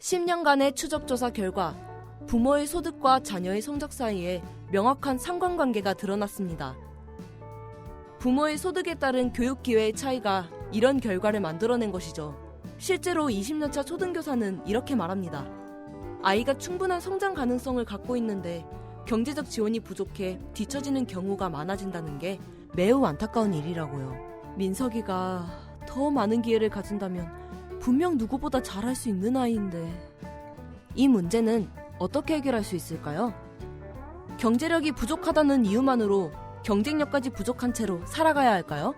10년간의 추적조사 결과 부모의 소득과 자녀의 성적 사이에 명확한 상관관계가 드러났습니다. 부모의 소득에 따른 교육 기회의 차이가 이런 결과를 만들어낸 것이죠. 실제로 20년차 초등교사는 이렇게 말합니다. 아이가 충분한 성장 가능성을 갖고 있는데 경제적 지원이 부족해 뒤처지는 경우가 많아진다는 게 매우 안타까운 일이라고요. 민석이가 더 많은 기회를 가진다면 분명 누구보다 잘할 수 있는 아이인데. 이 문제는 어떻게 해결할 수 있을까요? 경제력이 부족하다는 이유만으로 경쟁력까지 부족한 채로 살아가야 할까요?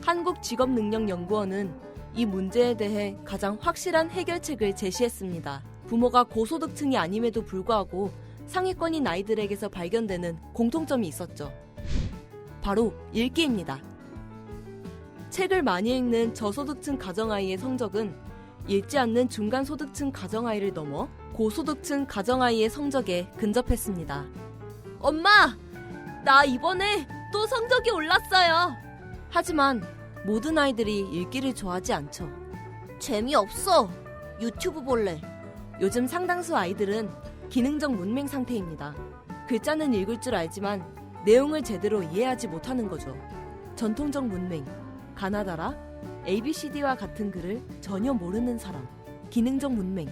한국직업능력연구원은 이 문제에 대해 가장 확실한 해결책을 제시했습니다. 부모가 고소득층이 아님에도 불구하고 상위권인 아이들에게서 발견되는 공통점이 있었죠. 바로 읽기입니다. 책을 많이 읽는 저소득층 가정아이의 성적은 읽지 않는 중간소득층 가정아이를 넘어 고소득층 가정아이의 성적에 근접했습니다. 엄마! 나 이번에 또 성적이 올랐어요! 하지만 모든 아이들이 읽기를 좋아하지 않죠. 재미없어! 유튜브 볼래! 요즘 상당수 아이들은 기능적 문맹 상태입니다. 글자는 읽을 줄 알지만 내용을 제대로 이해하지 못하는 거죠. 전통적 문맹, 가나다라, ABCD와 같은 글을 전혀 모르는 사람, 기능적 문맹,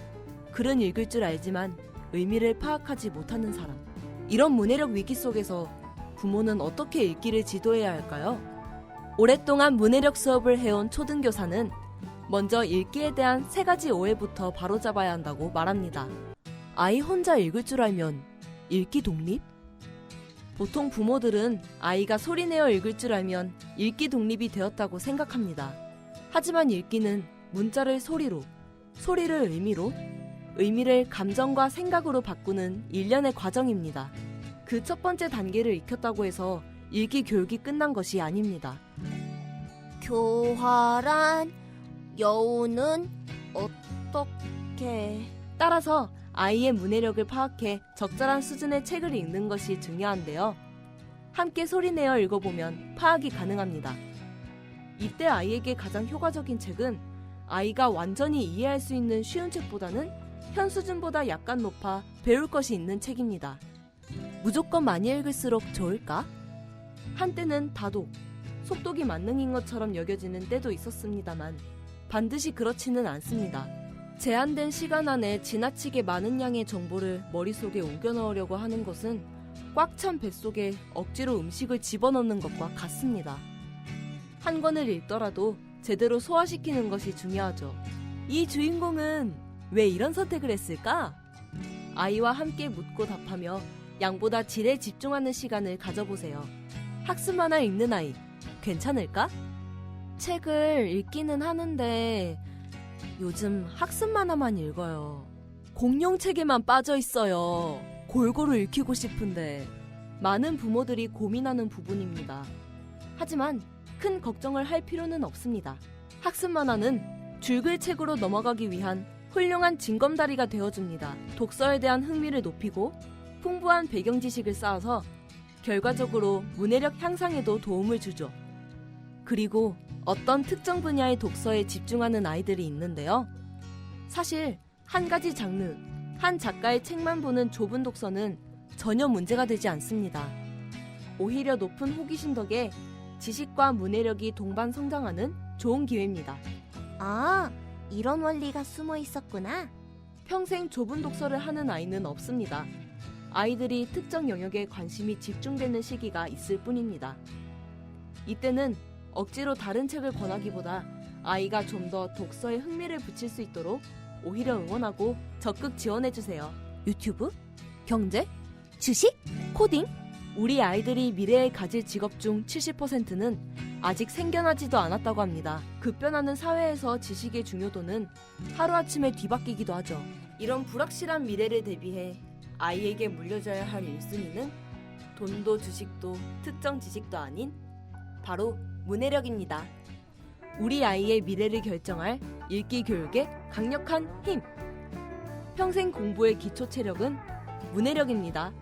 글은 읽을 줄 알지만 의미를 파악하지 못하는 사람. 이런 문해력 위기 속에서 부모는 어떻게 읽기를 지도해야 할까요? 오랫동안 문해력 수업을 해온 초등교사는 먼저 읽기에 대한 3가지 오해부터 바로잡아야 한다고 말합니다. 아이 혼자 읽을 줄 알면 읽기 독립? 보통 부모들은 아이가 소리내어 읽을 줄 알면 읽기 독립이 되었다고 생각합니다. 하지만 읽기는 문자를 소리로, 소리를 의미로, 의미를 감정과 생각으로 바꾸는 일련의 과정입니다. 그 첫 번째 단계를 익혔다고 해서 읽기 교육이 끝난 것이 아닙니다. 교활한 여우는 어떻게... 따라서 아이의 문해력을 파악해 적절한 수준의 책을 읽는 것이 중요한데요. 함께 소리내어 읽어보면 파악이 가능합니다. 이때 아이에게 가장 효과적인 책은 아이가 완전히 이해할 수 있는 쉬운 책보다는 현 수준보다 약간 높아 배울 것이 있는 책입니다. 무조건 많이 읽을수록 좋을까? 한때는 다독, 속독이 만능인 것처럼 여겨지는 때도 있었습니다만 반드시 그렇지는 않습니다. 제한된 시간 안에 지나치게 많은 양의 정보를 머릿속에 옮겨 넣으려고 하는 것은 꽉 찬 뱃속에 억지로 음식을 집어넣는 것과 같습니다. 한 권을 읽더라도 제대로 소화시키는 것이 중요하죠. 이 주인공은 왜 이런 선택을 했을까? 아이와 함께 묻고 답하며 양보다 질에 집중하는 시간을 가져보세요. 학습 만화 읽는 아이, 괜찮을까? 책을 읽기는 하는데 요즘 학습 만화만 읽어요. 공룡책에만 빠져 있어요. 골고루 읽히고 싶은데. 많은 부모들이 고민하는 부분입니다. 하지만 큰 걱정을 할 필요는 없습니다. 학습 만화는 줄글책으로 넘어가기 위한 훌륭한 징검다리가 되어줍니다. 독서에 대한 흥미를 높이고 풍부한 배경 지식을 쌓아서 결과적으로 문해력 향상에도 도움을 주죠. 그리고 어떤 특정 분야의 독서에 집중하는 아이들이 있는데요. 사실 한 가지 장르, 한 작가의 책만 보는 좁은 독서는 전혀 문제가 되지 않습니다. 오히려 높은 호기심 덕에 지식과 문해력이 동반 성장하는 좋은 기회입니다. 아, 이런 원리가 숨어 있었구나. 평생 좁은 독서를 하는 아이는 없습니다. 아이들이 특정 영역에 관심이 집중되는 시기가 있을 뿐입니다. 이때는 억지로 다른 책을 권하기보다 아이가 좀 더 독서에 흥미를 붙일 수 있도록 오히려 응원하고 적극 지원해주세요. 유튜브? 경제? 주식? 코딩? 우리 아이들이 미래에 가질 직업 중 70%는 아직 생겨나지도 않았다고 합니다. 급변하는 사회에서 지식의 중요도는 하루아침에 뒤바뀌기도 하죠. 이런 불확실한 미래를 대비해 아이에게 물려줘야 할 1순위는 돈도 주식도 특정 지식도 아닌 바로 문해력입니다. 우리 아이의 미래를 결정할 읽기 교육의 강력한 힘! 평생 공부의 기초 체력은 문해력입니다.